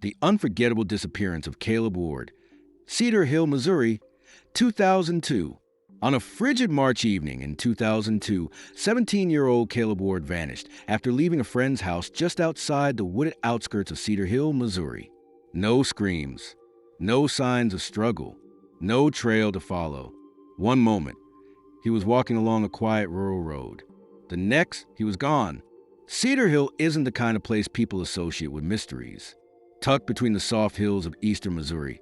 The unforgettable disappearance of Caleb Ward, Cedar Hill, Missouri, 2002. On a frigid March evening in 2002, 17-year-old Caleb Ward vanished after leaving a friend's house just outside the wooded outskirts of Cedar Hill, Missouri. No screams, no signs of struggle, no trail to follow. One moment, he was walking along a quiet rural road. The next, he was gone. Cedar Hill isn't the kind of place people associate with mysteries. Tucked between the soft hills of eastern Missouri,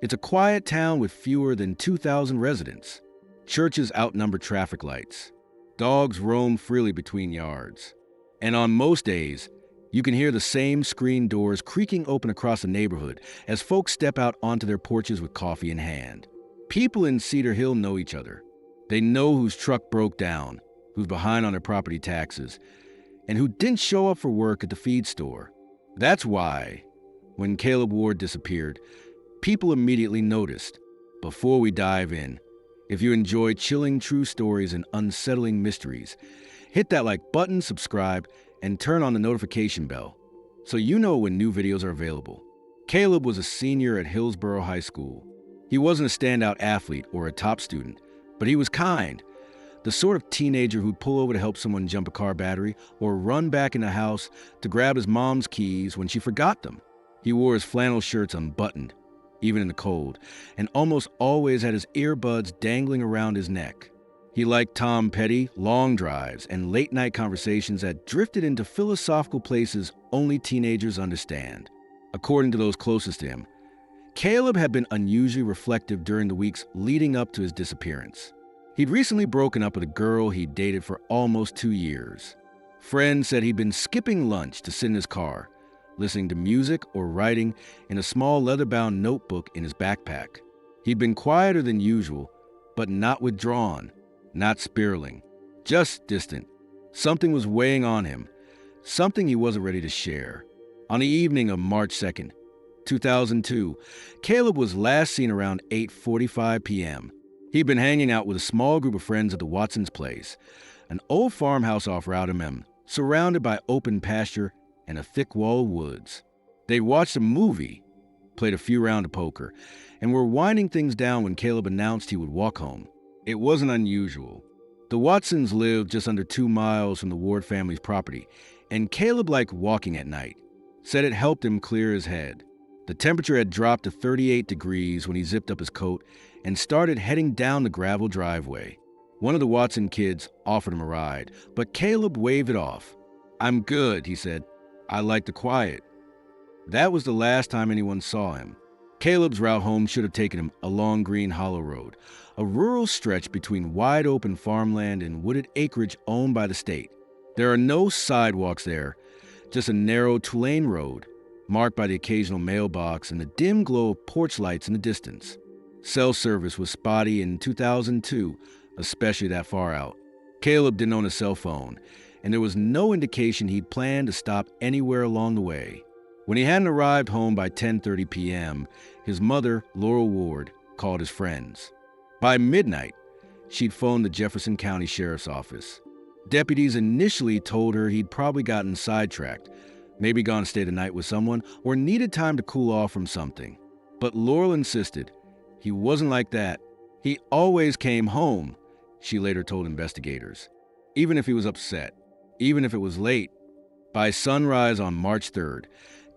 it's a quiet town with fewer than 2,000 residents. Churches outnumber traffic lights. Dogs roam freely between yards. And on most days, you can hear the same screen doors creaking open across the neighborhood as folks step out onto their porches with coffee in hand. People in Cedar Hill know each other. They know whose truck broke down, who's behind on their property taxes, and who didn't show up for work at the feed store. That's why, when Caleb Ward disappeared, people immediately noticed. Before we dive in, if you enjoy chilling true stories and unsettling mysteries, hit that like button, subscribe, and turn on the notification bell so you know when new videos are available. Caleb was a senior at Hillsborough High School. He wasn't a standout athlete or a top student, but he was kind, the sort of teenager who'd pull over to help someone jump a car battery or run back in the house to grab his mom's keys when she forgot them. He wore his flannel shirts unbuttoned, even in the cold, and almost always had his earbuds dangling around his neck. He liked Tom Petty, long drives, and late-night conversations that drifted into philosophical places only teenagers understand. According to those closest to him, Caleb had been unusually reflective during the weeks leading up to his disappearance. He'd recently broken up with a girl he'd dated for almost 2 years. Friends said he'd been skipping lunch to sit in his car, listening to music or writing in a small leather-bound notebook in his backpack. He'd been quieter than usual, but not withdrawn, not spiraling, just distant. Something was weighing on him, something he wasn't ready to share. On the evening of March 2nd, 2002, Caleb was last seen around 8:45 p.m. He'd been hanging out with a small group of friends at the Watson's place, an old farmhouse off Route MM, surrounded by open pasture and a thick wall of woods. They'd watched a movie, played a few rounds of poker, and were winding things down when Caleb announced he would walk home. It wasn't unusual. The Watsons lived just under 2 miles from the Ward family's property, and Caleb liked walking at night, said it helped him clear his head. The temperature had dropped to 38 degrees when he zipped up his coat and started heading down the gravel driveway. One of the Watson kids offered him a ride, but Caleb waved it off. "I'm good," he said. "I like the quiet." That was the last time anyone saw him. Caleb's route home should have taken him along Green Hollow Road, a rural stretch between wide-open farmland and wooded acreage owned by the state. There are no sidewalks there, just a narrow two-lane road, marked by the occasional mailbox and the dim glow of porch lights in the distance. Cell service was spotty in 2002, especially that far out. Caleb didn't own a cell phone, and there was no indication he'd planned to stop anywhere along the way. When he hadn't arrived home by 10:30 p.m., his mother, Laurel Ward, called his friends. By midnight, she'd phoned the Jefferson County Sheriff's Office. Deputies initially told her he'd probably gotten sidetracked, maybe gone to stay the night with someone, or needed time to cool off from something. But Laurel insisted he wasn't like that. He always came home, she later told investigators, even if he was upset, even if it was late. By sunrise on March 3rd,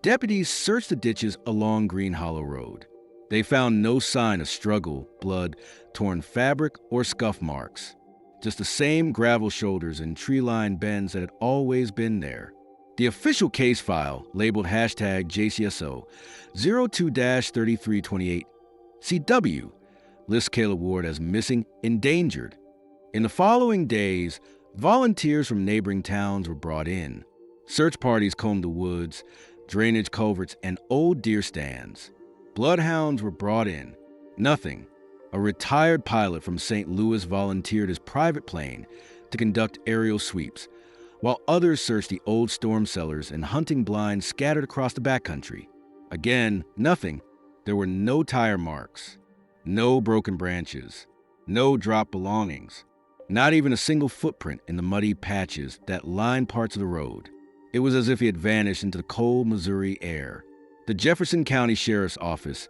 deputies searched the ditches along Green Hollow Road. They found no sign of struggle, blood, torn fabric, or scuff marks. Just the same gravel shoulders and tree-lined bends that had always been there. The official case file, labeled #JCSO 02-3328 CW, lists Caleb Ward as missing, endangered. In the following days, volunteers from neighboring towns were brought in. Search parties combed the woods, drainage culverts, and old deer stands. Bloodhounds were brought in. Nothing. A retired pilot from St. Louis volunteered his private plane to conduct aerial sweeps, while others searched the old storm cellars and hunting blinds scattered across the backcountry. Again, nothing. There were no tire marks, no broken branches, no dropped belongings, not even a single footprint in the muddy patches that lined parts of the road. It was as if he had vanished into the cold Missouri air. The Jefferson County Sheriff's Office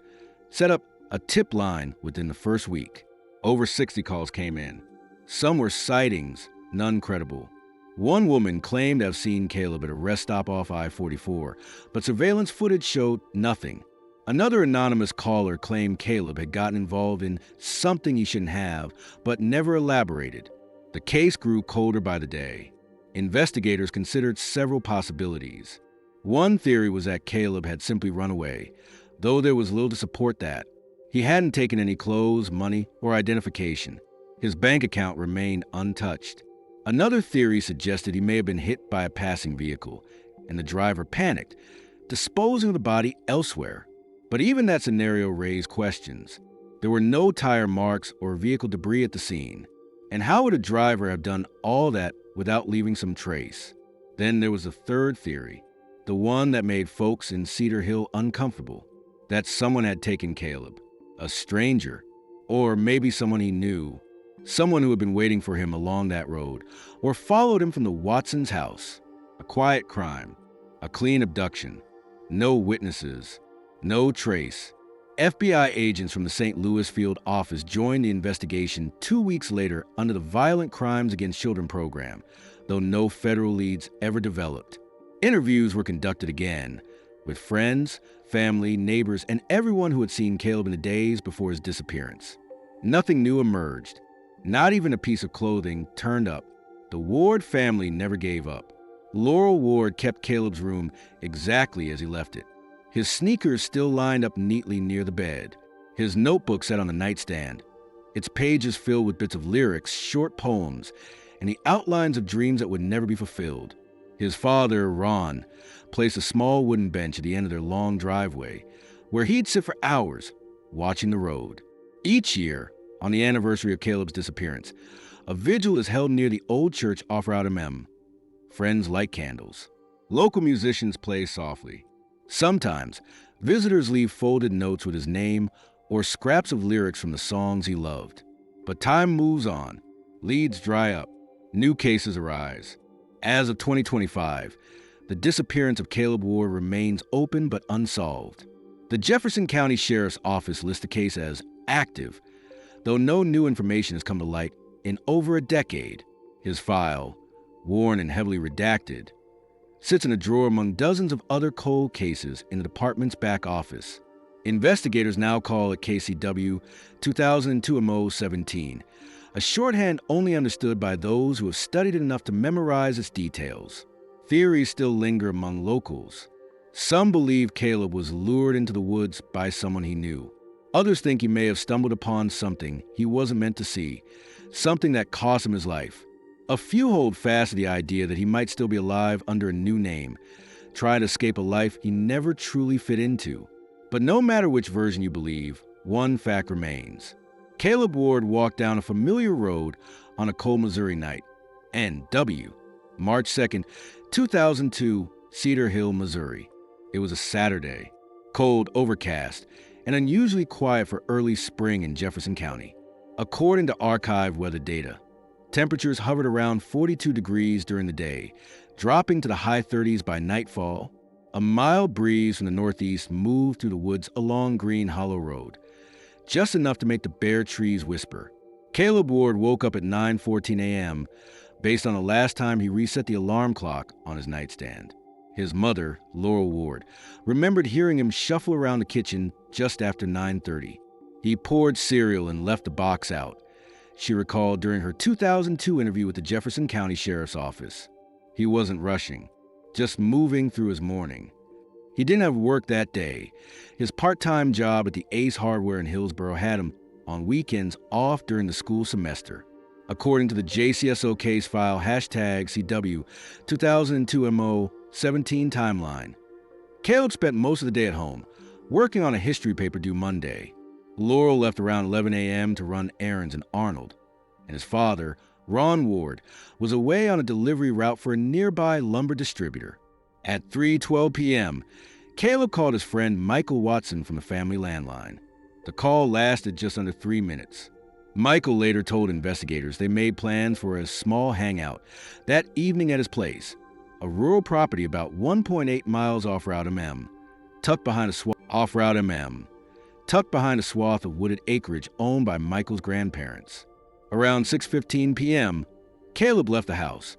set up a tip line within the first week. Over 60 calls came in. Some were sightings, none credible. One woman claimed to have seen Caleb at a rest stop off I-44, but surveillance footage showed nothing. Another anonymous caller claimed Caleb had gotten involved in something he shouldn't have, but never elaborated. The case grew colder by the day. Investigators considered several possibilities. One theory was that Caleb had simply run away, though there was little to support that. He hadn't taken any clothes, money, or identification. His bank account remained untouched. Another theory suggested he may have been hit by a passing vehicle, and the driver panicked, disposing of the body elsewhere. But even that scenario raised questions. There were no tire marks or vehicle debris at the scene. And how would a driver have done all that without leaving some trace? Then there was a third theory, the one that made folks in Cedar Hill uncomfortable, that someone had taken Caleb, a stranger, or maybe someone he knew, someone who had been waiting for him along that road, or followed him from the Watsons' house. A quiet crime, a clean abduction, no witnesses, no trace. FBI agents from the St. Louis field office joined the investigation 2 weeks later under the Violent Crimes Against Children program, though no federal leads ever developed. Interviews were conducted again with friends, family, neighbors, and everyone who had seen Caleb in the days before his disappearance. Nothing new emerged. Not even a piece of clothing turned up. The Ward family never gave up. Laurel Ward kept Caleb's room exactly as he left it. His sneakers still lined up neatly near the bed. His notebook sat on the nightstand, its pages filled with bits of lyrics, short poems, and the outlines of dreams that would never be fulfilled. His father, Ron, placed a small wooden bench at the end of their long driveway, where he'd sit for hours, watching the road. Each year, on the anniversary of Caleb's disappearance, a vigil is held near the old church off Route MM. Friends light candles. Local musicians play softly. Sometimes, visitors leave folded notes with his name or scraps of lyrics from the songs he loved. But time moves on. Leads dry up. New cases arise. As of 2025, the disappearance of Caleb Ward remains open but unsolved. The Jefferson County Sheriff's Office lists the case as active, though no new information has come to light in over a decade. His file, worn and heavily redacted, sits in a drawer among dozens of other cold cases in the department's back office. Investigators now call it KCW 2002-MO17, a shorthand only understood by those who have studied it enough to memorize its details. Theories still linger among locals. Some believe Caleb was lured into the woods by someone he knew. Others think he may have stumbled upon something he wasn't meant to see, something that cost him his life. A few hold fast to the idea that he might still be alive under a new name, trying to escape a life he never truly fit into. But no matter which version you believe, one fact remains. Caleb Ward walked down a familiar road on a cold Missouri night. NW, March 2nd, 2002, Cedar Hill, Missouri. It was a Saturday, cold, overcast, and unusually quiet for early spring in Jefferson County. According to archive weather data, temperatures hovered around 42 degrees during the day, dropping to the high 30s by nightfall. A mild breeze from the northeast moved through the woods along Green Hollow Road, just enough to make the bare trees whisper. Caleb Ward woke up at 9:14 a.m. based on the last time he reset the alarm clock on his nightstand. His mother, Laurel Ward, remembered hearing him shuffle around the kitchen just after 9:30. He poured cereal and left the box out, she recalled during her 2002 interview with the Jefferson County Sheriff's Office. He wasn't rushing, just moving through his morning. He didn't have work that day. His part-time job at the Ace Hardware in Hillsboro had him on weekends off during the school semester. According to the JCSO case file #CW 2002-MO17 timeline, Caleb spent most of the day at home, working on a history paper due Monday. Laurel left around 11 a.m. to run errands in Arnold, and his father, Ron Ward, was away on a delivery route for a nearby lumber distributor. At 3:12 p.m., Caleb called his friend Michael Watson from the family landline. The call lasted just under 3 minutes. Michael later told investigators they made plans for a small hangout that evening at his place, a rural property about 1.8 miles off Route MM. tucked behind a swath off-route MM, tucked behind a swath of wooded acreage owned by Michael's grandparents. Around 6:15 p.m., Caleb left the house,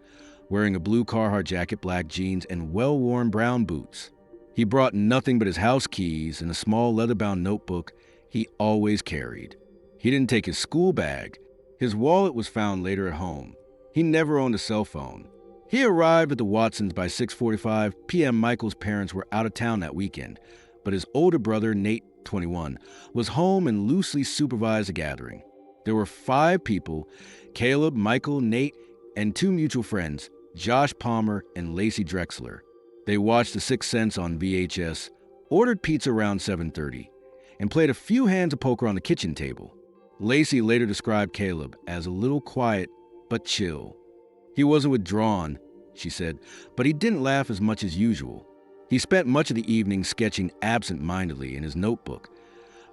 wearing a blue Carhartt jacket, black jeans, and well-worn brown boots. He brought nothing but his house keys and a small leather-bound notebook he always carried. He didn't take his school bag. His wallet was found later at home. He never owned a cell phone. He arrived at the Watsons by 6:45 p.m. Michael's parents were out of town that weekend, but his older brother, Nate, 21, was home and loosely supervised the gathering. There were 5 people: Caleb, Michael, Nate, and 2 mutual friends, Josh Palmer and Lacey Drexler. They watched The Sixth Sense on VHS, ordered pizza around 7:30, and played a few hands of poker on the kitchen table. Lacey later described Caleb as a little quiet but chill. He wasn't withdrawn, she said, but he didn't laugh as much as usual. He spent much of the evening sketching absent-mindedly in his notebook,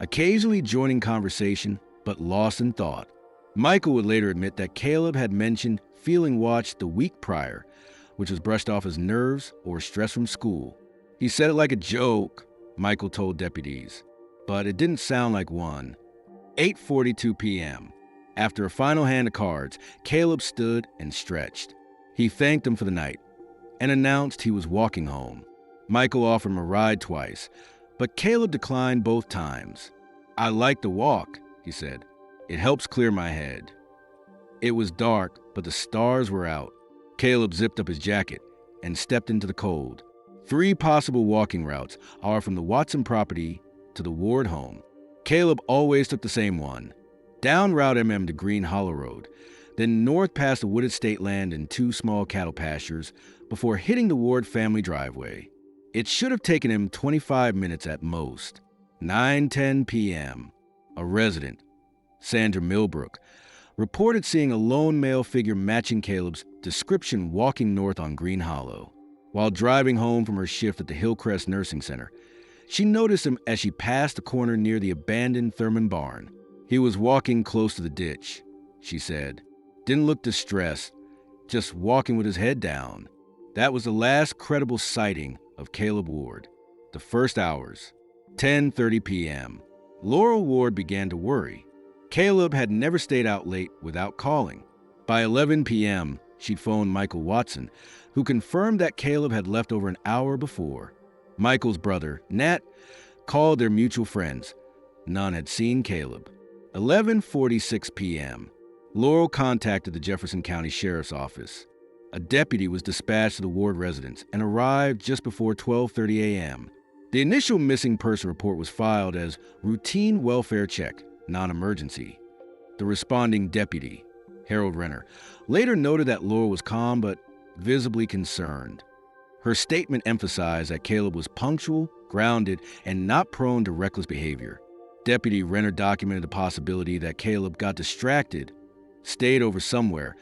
occasionally joining conversation, but lost in thought. Michael would later admit that Caleb had mentioned feeling watched the week prior, which was brushed off as nerves or stress from school. He said it like a joke, Michael told deputies, but it didn't sound like one. 8:42 p.m. After a final hand of cards, Caleb stood and stretched. He thanked them for the night and announced he was walking home. Michael offered him a ride twice, but Caleb declined both times. "I like to walk," he said. "It helps clear my head." It was dark, but the stars were out. Caleb zipped up his jacket and stepped into the cold. 3 possible walking routes are from the Watson property to the Ward home. Caleb always took the same one, down Route MM to Green Hollow Road, then north past the wooded state land and 2 small cattle pastures before hitting the Ward family driveway. It should have taken him 25 minutes at most. 9:10 p.m. A resident, Sandra Millbrook, reported seeing a lone male figure matching Caleb's description walking north on Green Hollow. While driving home from her shift at the Hillcrest Nursing Center, she noticed him as she passed the corner near the abandoned Thurman barn. He was walking close to the ditch, she said. Didn't look distressed, just walking with his head down. That was the last credible sighting of Caleb Ward. The first hours, 10:30 p.m. Laurel Ward began to worry. Caleb had never stayed out late without calling. By 11 p.m., she'd phoned Michael Watson, who confirmed that Caleb had left over an hour before. Michael's brother, Nat, called their mutual friends. None had seen Caleb. 11:46 p.m. Laurel contacted the Jefferson County Sheriff's Office. A deputy was dispatched to the Ward residence and arrived just before 12:30 a.m. The initial missing person report was filed as routine welfare check, non-emergency. The responding deputy, Harold Renner, later noted that Laurel was calm but visibly concerned. Her statement emphasized that Caleb was punctual, grounded, and not prone to reckless behavior. Deputy Renner documented the possibility that Caleb got distracted, stayed over somewhere,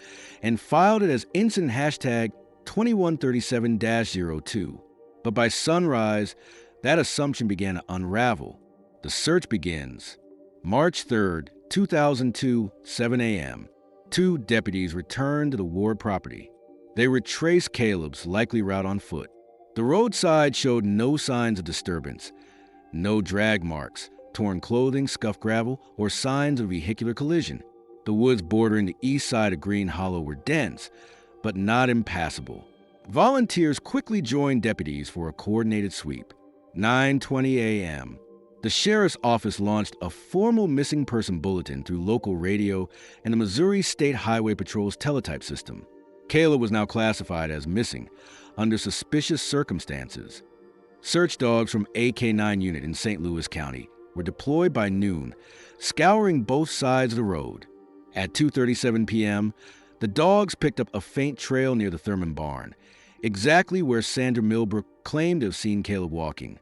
and filed it as incident hashtag 2137-02. But by sunrise, that assumption began to unravel. The search begins. March 3rd, 2002, 7 a.m. 2 deputies returned to the Ward property. They retraced Caleb's likely route on foot. The roadside showed no signs of disturbance, no drag marks, torn clothing, scuffed gravel, or signs of vehicular collision. The woods bordering the east side of Green Hollow were dense, but not impassable. Volunteers quickly joined deputies for a coordinated sweep. 9:20 a.m. The sheriff's office launched a formal missing person bulletin through local radio and the Missouri State Highway Patrol's teletype system. Caleb was now classified as missing under suspicious circumstances. Search dogs from AK-9 unit in St. Louis County were deployed by noon, scouring both sides of the road. At 2:37 p.m., the dogs picked up a faint trail near the Thurman barn, exactly where Sandra Millbrook claimed to have seen Caleb walking.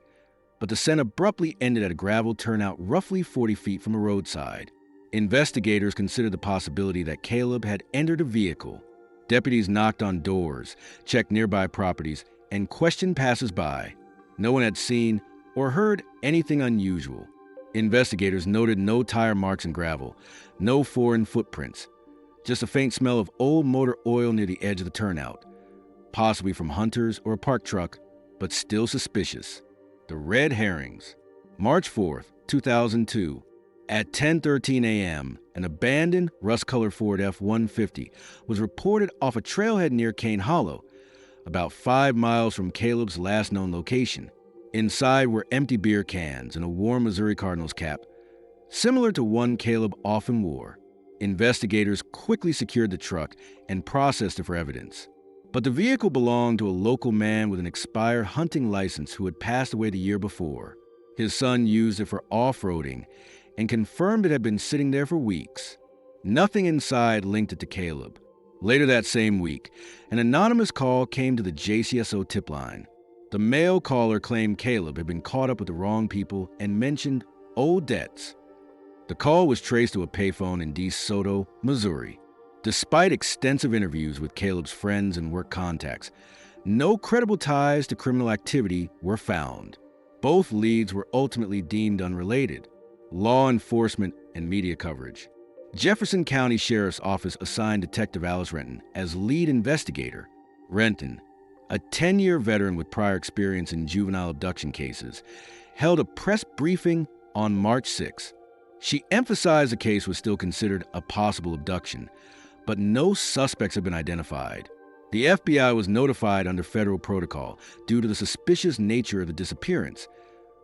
But the scent abruptly ended at a gravel turnout roughly 40 feet from a roadside. Investigators considered the possibility that Caleb had entered a vehicle. Deputies knocked on doors, checked nearby properties, and questioned passers-by. No one had seen or heard anything unusual. Investigators noted no tire marks in gravel, no foreign footprints, just a faint smell of old motor oil near the edge of the turnout, possibly from hunters or a parked truck, but still suspicious. The Red Herrings. March 4th, 2002. At 10:13 a.m., an abandoned rust-colored Ford F-150 was reported off a trailhead near Cane Hollow, about 5 miles from Caleb's last known location. Inside were empty beer cans and a worn Missouri Cardinals cap, similar to one Caleb often wore. Investigators quickly secured the truck and processed it for evidence. But the vehicle belonged to a local man with an expired hunting license who had passed away the year before. His son used it for off-roading and confirmed it had been sitting there for weeks. Nothing inside linked it to Caleb. Later that same week, an anonymous call came to the JCSO tip line. The male caller claimed Caleb had been caught up with the wrong people and mentioned old debts. The call was traced to a payphone in DeSoto, Missouri. Despite extensive interviews with Caleb's friends and work contacts, no credible ties to criminal activity were found. Both leads were ultimately deemed unrelated. Law enforcement and media coverage. Jefferson County Sheriff's Office assigned Detective Alice Renton as lead investigator. Renton, a 10-year veteran with prior experience in juvenile abduction cases, held a press briefing on March 6. She emphasized the case was still considered a possible abduction, but no suspects had been identified. The FBI was notified under federal protocol due to the suspicious nature of the disappearance,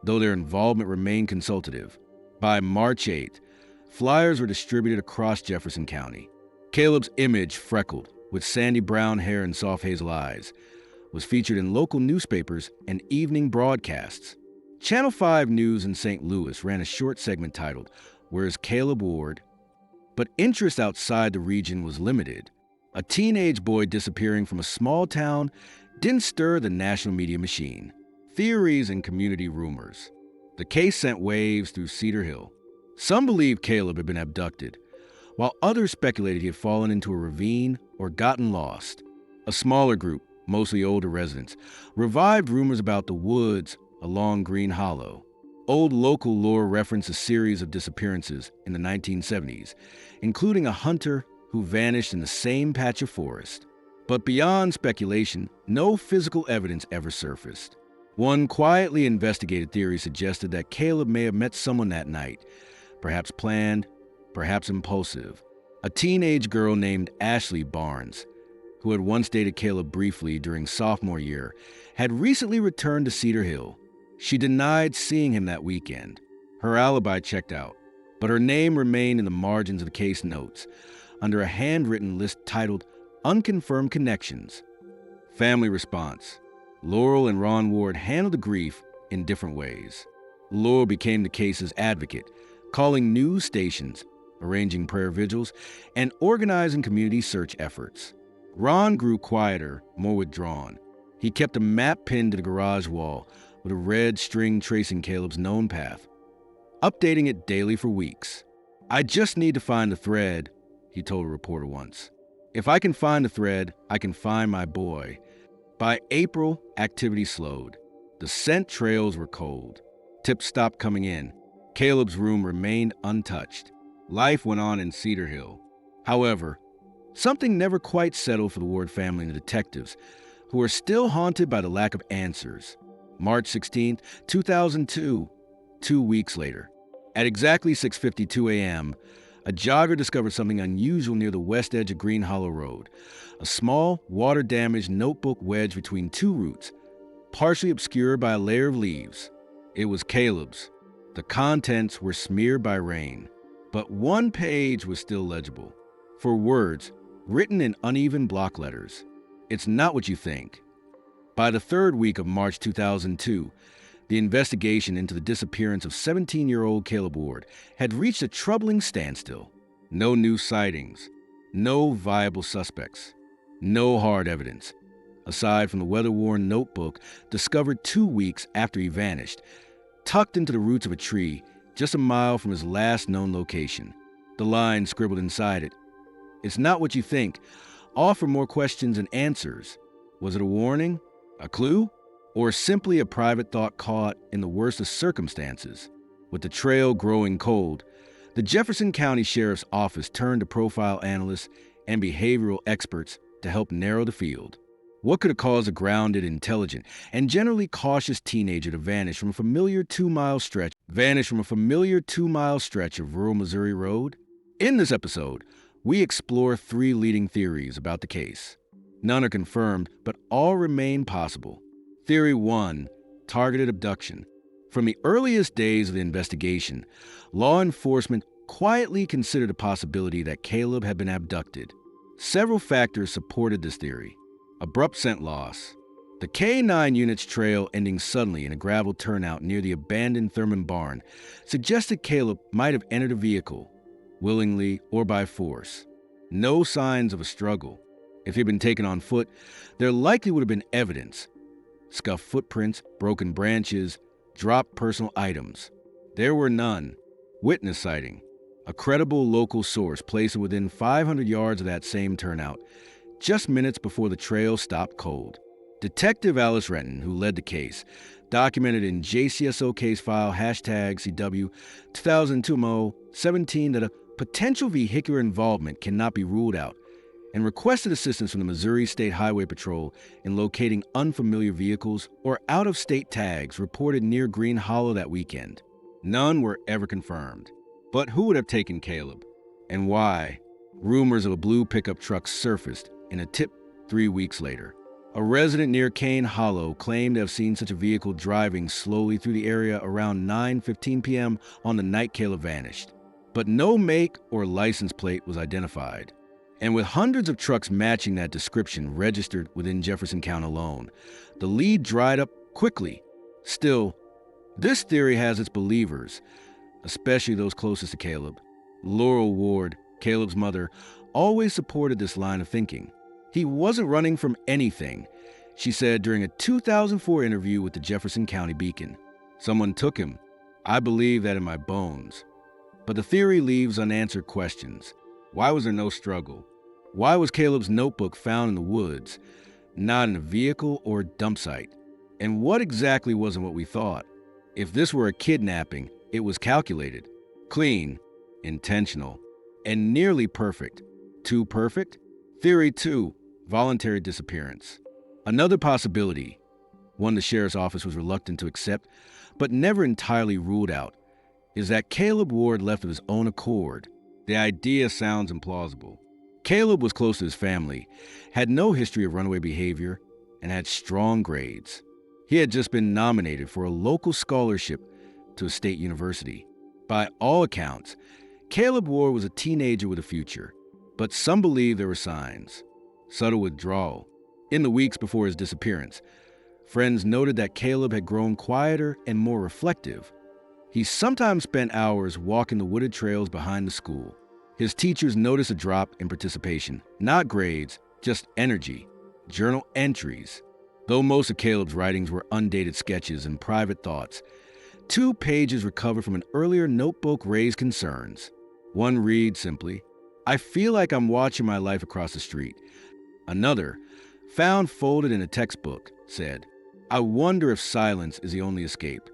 though their involvement remained consultative. By March 8th, flyers were distributed across Jefferson County. Caleb's image, freckled, with sandy brown hair and soft hazel eyes, was featured in local newspapers and evening broadcasts. Channel 5 News in St. Louis ran a short segment titled, "Where's Caleb Ward?" But interest outside the region was limited. A teenage boy disappearing from a small town didn't stir the national media machine. Theories and community rumors. The case sent waves through Cedar Hill. Some believed Caleb had been abducted, while others speculated he had fallen into a ravine or gotten lost. A smaller group, mostly older residents, revived rumors about the woods along Green Hollow. Old local lore referenced a series of disappearances in the 1970s, including a hunter who vanished in the same patch of forest. But beyond speculation, no physical evidence ever surfaced. One quietly investigated theory suggested that Caleb may have met someone that night, perhaps planned, perhaps impulsive. A teenage girl named Ashley Barnes, who had once dated Caleb briefly during sophomore year, had recently returned to Cedar Hill. She denied seeing him that weekend. Her alibi checked out, but her name remained in the margins of the case notes, under a handwritten list titled Unconfirmed Connections. Family response. Laurel and Ron Ward handled the grief in different ways. Laurel became the case's advocate, calling news stations, arranging prayer vigils, and organizing community search efforts. Ron grew quieter, more withdrawn. He kept a map pinned to the garage wall with a red string tracing Caleb's known path, updating it daily for weeks. "I just need to find the thread," he told a reporter once. "If I can find the thread, I can find my boy." By April, activity slowed. The scent trails were cold. Tips stopped coming in. Caleb's room remained untouched. Life went on in Cedar Hill. However, something never quite settled for the Ward family and the detectives, who are still haunted by the lack of answers. March 16, 2002, 2 weeks later. At exactly 6:52 a.m., a jogger discovered something unusual near the west edge of Green Hollow Road. A small, water-damaged notebook wedged between two roots, partially obscured by a layer of leaves. It was Caleb's. The contents were smeared by rain, but one page was still legible. For words, written in uneven block letters. "It's not what you think." By the third week of March 2002, the investigation into the disappearance of 17-year-old Caleb Ward had reached a troubling standstill. No new sightings, no viable suspects, no hard evidence, aside from the weather-worn notebook discovered 2 weeks after he vanished, tucked into the roots of a tree just a mile from his last known location. The line scribbled inside it, "It's not what you think. Offer more questions and answers." Was it a warning? A clue? Or simply a private thought caught in the worst of circumstances? With the trail growing cold, the Jefferson County Sheriff's Office turned to profile analysts and behavioral experts to help narrow the field. What could have caused a grounded, intelligent, and generally cautious teenager to vanish from a familiar 2-mile stretch of rural Missouri road? In this episode, we explore 3 leading theories about the case. None are confirmed, but all remain possible. Theory 1, targeted abduction. From the earliest days of the investigation, law enforcement quietly considered a possibility that Caleb had been abducted. Several factors supported this theory. Abrupt scent loss. The K-9 unit's trail ending suddenly in a gravel turnout near the abandoned Thurman barn suggested Caleb might have entered a vehicle, willingly or by force. No signs of a struggle. If he'd been taken on foot, there likely would have been evidence. Scuffed footprints, broken branches, dropped personal items. There were none. Witness sighting. A credible local source placed it within 500 yards of that same turnout, just minutes before the trail stopped cold. Detective Alice Renton, who led the case, documented in JCSO case file #CW 2002-17 that a potential vehicular involvement cannot be ruled out, and requested assistance from the Missouri State Highway Patrol in locating unfamiliar vehicles or out-of-state tags reported near Green Hollow that weekend. None were ever confirmed. But who would have taken Caleb? And why? Rumors of a blue pickup truck surfaced in a tip 3 weeks later. A resident near Cane Hollow claimed to have seen such a vehicle driving slowly through the area around 9:15 p.m. on the night Caleb vanished. But no make or license plate was identified. And with hundreds of trucks matching that description registered within Jefferson County alone, the lead dried up quickly. Still, this theory has its believers, especially those closest to Caleb. Laurel Ward, Caleb's mother, always supported this line of thinking. He wasn't running from anything, she said during a 2004 interview with the Jefferson County Beacon. Someone took him. I believe that in my bones. But the theory leaves unanswered questions. Why was there no struggle? Why was Caleb's notebook found in the woods, not in a vehicle or dump site? And what exactly wasn't what we thought? If this were a kidnapping, it was calculated, clean, intentional, and nearly perfect. Too perfect? Theory 2, voluntary disappearance. Another possibility, one the sheriff's office was reluctant to accept, but never entirely ruled out, is that Caleb Ward left of his own accord. The idea sounds implausible. Caleb was close to his family, had no history of runaway behavior, and had strong grades. He had just been nominated for a local scholarship to a state university. By all accounts, Caleb Ward was a teenager with a future, but some believe there were signs. Subtle withdrawal. In the weeks before his disappearance, friends noted that Caleb had grown quieter and more reflective. He sometimes spent hours walking the wooded trails behind the school. His teachers noticed a drop in participation, not grades, just energy, journal entries. Though most of Caleb's writings were undated sketches and private thoughts, 2 pages recovered from an earlier notebook raised concerns. One reads simply, "I feel like I'm watching my life across the street." Another, found folded in a textbook, said, "I wonder if silence is the only escape."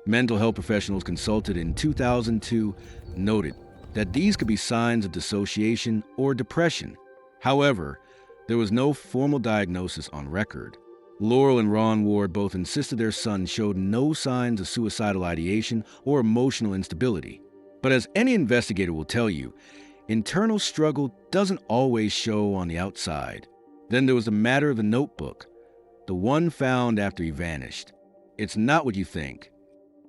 Mental health professionals consulted in 2002 noted that these could be signs of dissociation or depression. However, there was no formal diagnosis on record. Laurel and Ron Ward both insisted their son showed no signs of suicidal ideation or emotional instability. But as any investigator will tell you, internal struggle doesn't always show on the outside. Then there was the matter of the notebook, the one found after he vanished. It's not what you think.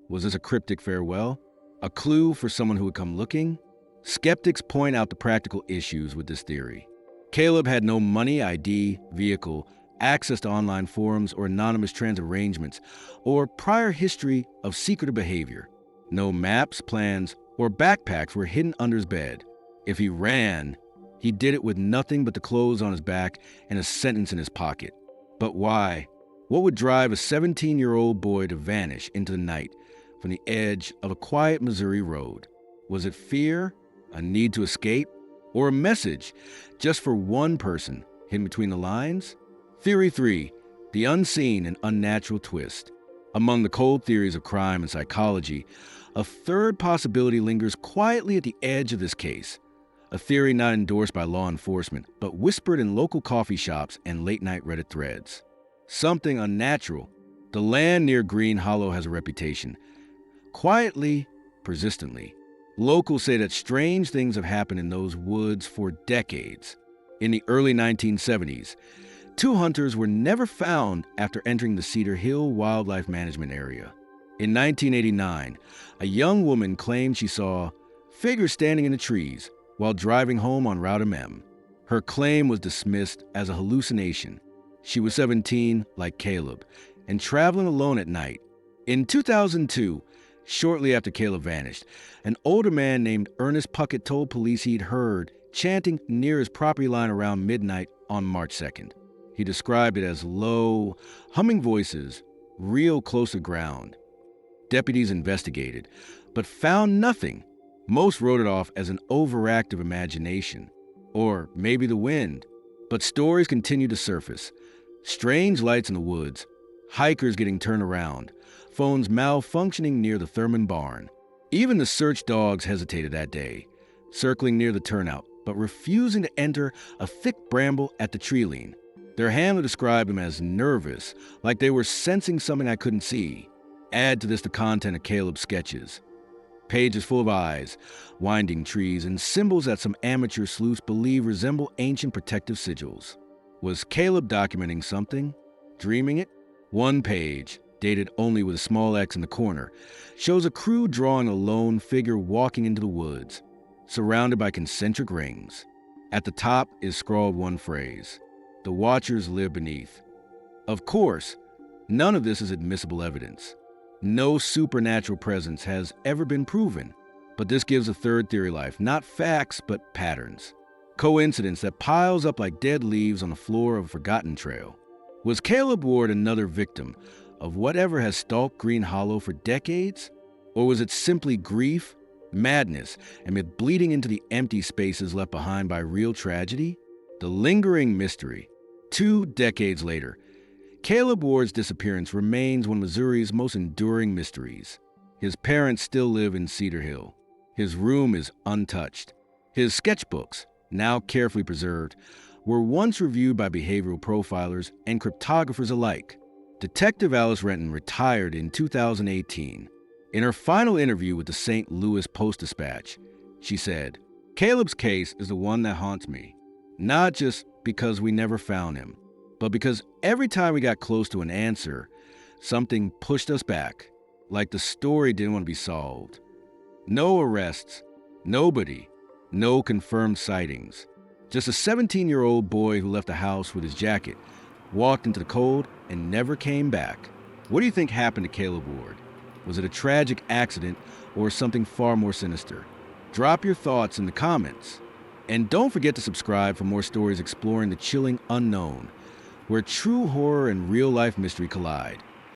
Was this a cryptic farewell? A clue for someone who would come looking? Skeptics point out the practical issues with this theory. Caleb had no money, ID, vehicle, access to online forums or anonymous transit arrangements, or prior history of secretive behavior. No maps, plans, or backpacks were hidden under his bed. If he ran, he did it with nothing but the clothes on his back and a sentence in his pocket. But why? What would drive a 17-year-old boy to vanish into the night from the edge of a quiet Missouri road? Was it fear, a need to escape, or a message just for one person hidden between the lines? Theory 3, the unseen and unnatural twist. Among the cold theories of crime and psychology, a third possibility lingers quietly at the edge of this case. A a theory not endorsed by law enforcement, but whispered in local coffee shops and late-night Reddit threads. Something unnatural. The land near Green Hollow has a reputation. Quietly, persistently. Locals say that strange things have happened in those woods for decades. In the early 1970s, 2 hunters were never found after entering the Cedar Hill Wildlife Management Area. In 1989, a young woman claimed she saw figures standing in the trees while driving home on Route MM. Her claim was dismissed as a hallucination. She was 17, like Caleb, and traveling alone at night. In 2002, shortly after Caleb vanished, an older man named Ernest Puckett told police he'd heard chanting near his property line around midnight on March 2nd. He described it as low, humming voices, real close to ground. Deputies investigated, but found nothing. Most wrote it off as an overactive imagination, or maybe the wind. But stories continued to surface. Strange lights in the woods, hikers getting turned around, phones malfunctioning near the Thurman barn. Even the search dogs hesitated that day, circling near the turnout, but refusing to enter a thick bramble at the tree line. Their handler described them as nervous, like they were sensing something I couldn't see. Add to this the content of Caleb's sketches. Pages full of eyes, winding trees, and symbols that some amateur sleuths believe resemble ancient protective sigils. Was Caleb documenting something? Dreaming it? One page, dated only with a small X in the corner, shows a crew drawing a lone figure walking into the woods, surrounded by concentric rings. At the top is scrawled one phrase: "The Watchers live beneath." Of course, none of this is admissible evidence. No supernatural presence has ever been proven, but this gives a third theory life, not facts, but patterns. Coincidence that piles up like dead leaves on the floor of a forgotten trail. Was Caleb Ward another victim of whatever has stalked Green Hollow for decades? Or was it simply grief, madness, amid bleeding into the empty spaces left behind by real tragedy? The lingering mystery. 2 decades later, Caleb Ward's disappearance remains one of Missouri's most enduring mysteries. His parents still live in Cedar Hill. His room is untouched. His sketchbooks, now carefully preserved, were once reviewed by behavioral profilers and cryptographers alike. Detective Alice Renton retired in 2018. In her final interview with the St. Louis Post-Dispatch, she said, "Caleb's case is the one that haunts me, not just because we never found him, but because every time we got close to an answer, something pushed us back, like the story didn't want to be solved. No arrests, nobody, no confirmed sightings. Just a 17-year-old boy who left the house with his jacket, walked into the cold, and never came back." What do you think happened to Caleb Ward? Was it a tragic accident or something far more sinister? Drop your thoughts in the comments. And don't forget to subscribe for more stories exploring the chilling unknown, where true horror and real-life mystery collide.